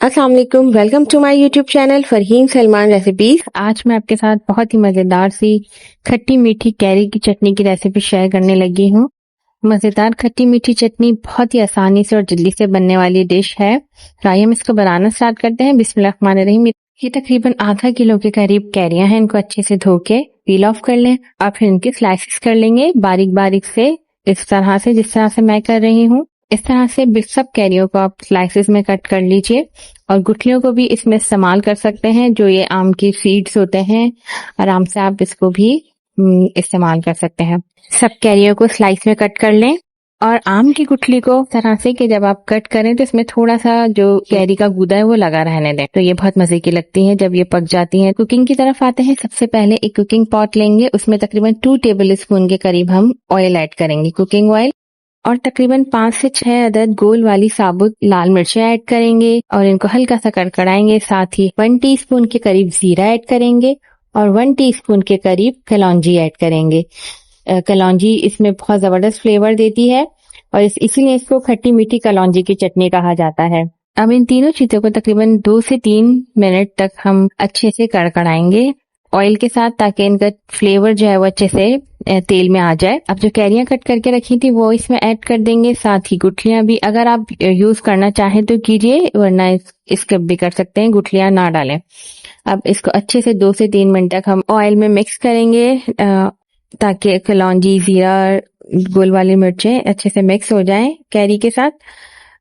अस्सलाम वालेकुम, welcome to my YouTube channel Farheen Salman recipes. आज मैं आपके साथ बहुत ही मज़ेदार सी खट्टी मीठी कैरी की चटनी की रेसिपी शेयर करने लगी हूँ। मज़ेदार खट्टी मीठी चटनी बहुत ही आसानी से और जल्दी से बनने वाली डिश है। तो आइए हम इसको बनाना स्टार्ट करते हैं। बिस्मिल्लाहिर्रहमानिर्रहीम। ये तकरीबन आधा किलो के करीब कैरियां हैं। इनको अच्छे से धो के पील ऑफ कर लें और फिर इनके स्लाइसेस कर लेंगे बारीक बारीक से, इस तरह से जिस तरह से मैं कर रही हूँ। इस तरह से सब कैरियों को आप स्लाइसेस में कट कर लीजिए और गुठलियों को भी इसमें इस्तेमाल कर सकते हैं। जो ये आम की सीड्स होते हैं, आराम से आप इसको भी इस्तेमाल कर सकते हैं। सब कैरियों को स्लाइस में कट कर लें और आम की गुठली को तरह से कि जब आप कट करें तो इसमें थोड़ा सा जो कैरी का गूदा है वो लगा रहने दें, तो ये बहुत मजे की लगती है जब ये पक जाती हैं। कुकिंग की तरफ आते हैं। सबसे पहले एक कुकिंग पॉट लेंगे, उसमें तकरीबन 2 टेबल स्पून के करीब हम ऑयल ऐड करेंगे, कुकिंग ऑयल, और तकरीबन 5 से 6 अदद गोल वाली साबुत लाल मिर्चें ऐड करेंगे और इनको हल्का सा कड़कड़ाएंगे। साथ ही 1 टीस्पून के करीब जीरा ऐड करेंगे और 1 टीस्पून के करीब कलौंजी ऐड करेंगे। कलौंजी इसमें बहुत जबरदस्त फ्लेवर देती है और इसीलिए इसको खट्टी मीठी कलौंजी की चटनी कहा जाता है। अब इन तीनों चीजों को तकरीबन 2 से 3 मिनट तक हम अच्छे से कड़कड़ाएंगे ऑयल के साथ, ताकि इनका फ्लेवर जो है वो अच्छे से तेल में आ जाए। अब जो कैरियां कट करके रखी थी वो इसमें ऐड कर देंगे। साथ ही गुठलियां भी अगर आप यूज करना चाहें तो कीजिए, वरना स्किप भी कर सकते हैं, गुठलियां ना डालें। अब इसको अच्छे से 2 से 3 मिनट तक हम ऑयल में मिक्स करेंगे ताकि कलौंजी, जीरा, गोल वाली मिर्चें अच्छे से मिक्स हो जाएं कैरी के साथ।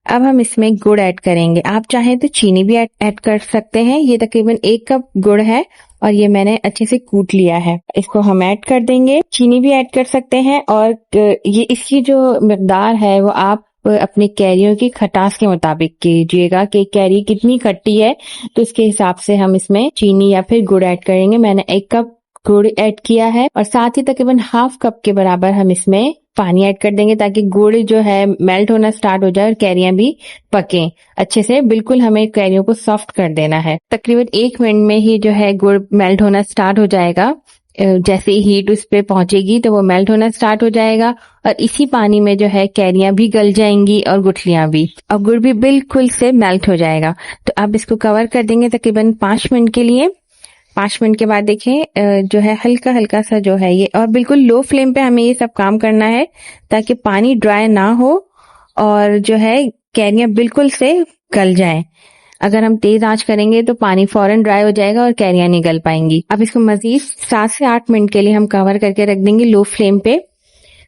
अब हम इसमें गुड़ ऐड करेंगे। आप चाहें तो चीनी भी ऐड कर सकते हैं। ये तकरीबन 1 कप गुड़ है और ये मैंने अच्छे से कूट लिया है, इसको हम ऐड कर देंगे। चीनी भी ऐड कर सकते हैं और ये इसकी जो मिकदार है वो आप अपनी कैरियों की खटास के मुताबिक कीजिएगा कि कैरी कितनी खट्टी है, तो उसके हिसाब से हम इसमें चीनी या फिर गुड़ ऐड करेंगे। मैंने 1 कप गुड़ ऐड किया है और साथ ही तकरीबन ½ कप के बराबर हम इसमें पानी ऐड कर देंगे ताकि गुड़ जो है मेल्ट होना स्टार्ट हो जाए और कैरियां भी पकें अच्छे से। बिल्कुल हमें कैरियों को सॉफ्ट कर देना है। तकरीबन 1 मिनट में ही जो है गुड़ मेल्ट होना स्टार्ट हो जाएगा। जैसे ही हीट उस पे पहुंचेगी तो वो मेल्ट होना स्टार्ट हो जाएगा और इसी पानी में जो है कैरियां भी गल जाएंगी और गुठलियां भी, और गुड़ भी बिल्कुल से मेल्ट हो जाएगा। तो अब इसको कवर कर देंगे तकरीबन 5 मिनट के लिए। 5 मिनट के बाद देखें जो है हल्का हल्का सा जो है ये, और बिल्कुल लो फ्लेम पे हमें ये सब काम करना है ताकि पानी ड्राई ना हो और जो है कैरियां बिल्कुल से गल जाएं। अगर हम तेज आंच करेंगे तो पानी फौरन ड्राई हो जाएगा और कैरियां नहीं गल पाएंगी। अब इसको मजीद 7 से 8 मिनट के लिए हम कवर करके रख देंगे लो फ्लेम पे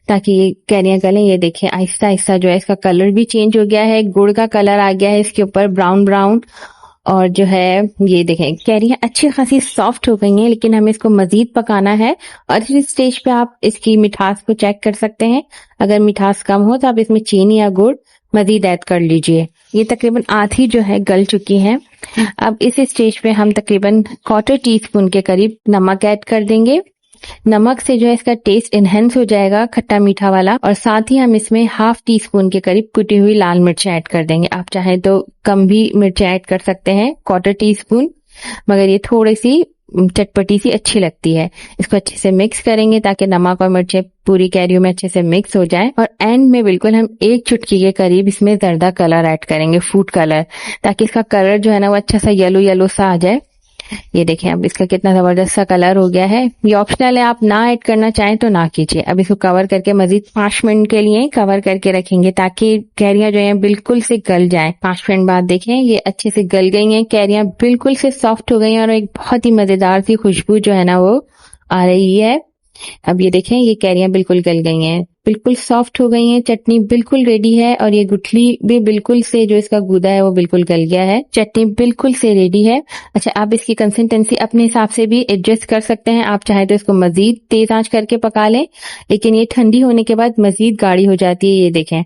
ताकि ये कैरियां गलें। ये देखें आहिस्ता आहिस्ता जो है इसका कलर भी चेंज हो गया है, गुड़ का कलर आ गया है इसके ऊपर ब्राउन ब्राउन, और जो है ये देखें कैरियां अच्छी खासी सॉफ्ट हो गई हैं। लेकिन हमें इसको मजीद पकाना है और इस स्टेज पे आप इसकी मिठास को चेक कर सकते हैं। अगर मिठास कम हो तो आप इसमें चीनी या गुड़ मजीद ऐड कर लीजिए। ये तकरीबन आधी जो है गल चुकी हैं। अब इस स्टेज पे हम तकरीबन 1/4 टीस्पून के करीब नमक ऐड कर देंगे। नमक से जो है इसका टेस्ट इनहेंस हो जाएगा खट्टा मीठा वाला, और साथ ही हम इसमें ½ टीस्पून के करीब कुटी हुई लाल मिर्च ऐड कर देंगे। आप चाहें तो कम भी मिर्चें ऐड कर सकते हैं, 1/4 टीस्पून, मगर ये थोड़ी सी चटपटी सी अच्छी लगती है। इसको अच्छे से मिक्स करेंगे ताकि नमक और मिर्चें पूरी कैरियों में अच्छे से मिक्स हो जाए। और एंड में बिल्कुल हम 1 चुटकी के करीब इसमें जर्दा कलर ऐड करेंगे, फूड कलर, ताकि इसका कलर जो है ना वो अच्छा सा येलो येलो सा आ जाए। ये देखें अब इसका कितना जबरदस्त सा कलर हो गया है। ये ऑप्शनल है, आप ना ऐड करना चाहें तो ना कीजिए। अब इसको कवर करके मजीद 5 मिनट के लिए कवर करके रखेंगे ताकि कैरियां जो है बिल्कुल से गल जाएं। 5 मिनट बाद देखें ये अच्छे से गल गई हैं, कैरियां बिल्कुल से सॉफ्ट हो गई हैं और एक बहुत ही मजेदार सी खुशबू जो है ना वो आ रही है। अब ये देखें ये कैरियां बिल्कुल गल गई हैं, बिल्कुल सॉफ्ट हो गई हैं, चटनी बिल्कुल रेडी है और ये गुठली भी बिल्कुल से जो इसका गूदा है वो बिल्कुल गल गया है। चटनी बिल्कुल से रेडी है। अच्छा, आप इसकी कंसिस्टेंसी अपने हिसाब से भी एडजस्ट कर सकते हैं। आप चाहे तो इसको मजीद तेज आंच करके पका लें, लेकिन ये ठंडी होने के बाद मजीद गाढ़ी हो जाती है। ये देखें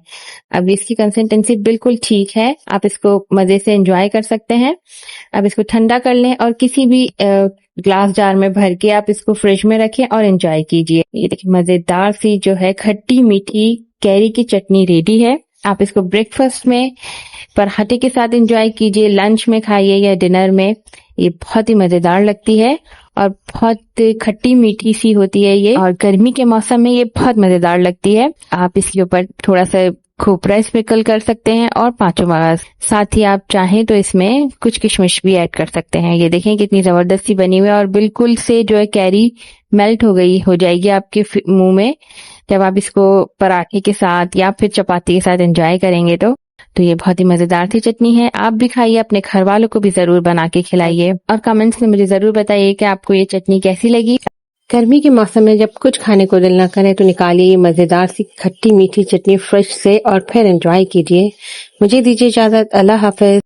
अब इसकी कंसिस्टेंसी बिल्कुल ठीक है, आप इसको मजे से एंजॉय कर सकते हैं। अब इसको ठंडा कर लें और किसी भी ग्लास जार में भर के आप इसको फ्रिज में रखें और एंजॉय कीजिए। ये देखिए मजेदार सी जो है खट्टी मीठी कैरी की चटनी रेडी है। आप इसको ब्रेकफास्ट में पराठे के साथ एंजॉय कीजिए, लंच में खाइए या डिनर में। ये बहुत ही मजेदार लगती है और बहुत खट्टी मीठी सी होती है ये, और गर्मी के मौसम में ये बहुत मजेदार लगती है। आप इसके ऊपर थोड़ा सा खोपरा स्प्रिंकल कर सकते हैं और पांचों मगज। साथ ही आप चाहें तो इसमें कुछ किशमिश भी ऐड कर सकते हैं। ये देखें कितनी जबरदस्ती बनी हुई है और बिल्कुल से जो है कैरी मेल्ट हो जाएगी आपके मुंह में जब आप इसको पराठे के साथ या फिर चपाती के साथ एंजॉय करेंगे। तो ये बहुत ही मजेदार सी चटनी है। आप भी खाइए, अपने घर वालों को भी जरूर बना के खिलाइए और कमेंट्स में मुझे जरूर बताइए कि आपको ये चटनी कैसी लगी। गर्मी के मौसम में जब कुछ खाने को दिल न करे तो निकालिए ये मजेदार सी खट्टी मीठी चटनी फ्रिज से और फिर एंजॉय कीजिए। मुझे दीजिए इजाजत। अल्लाह हाफिज।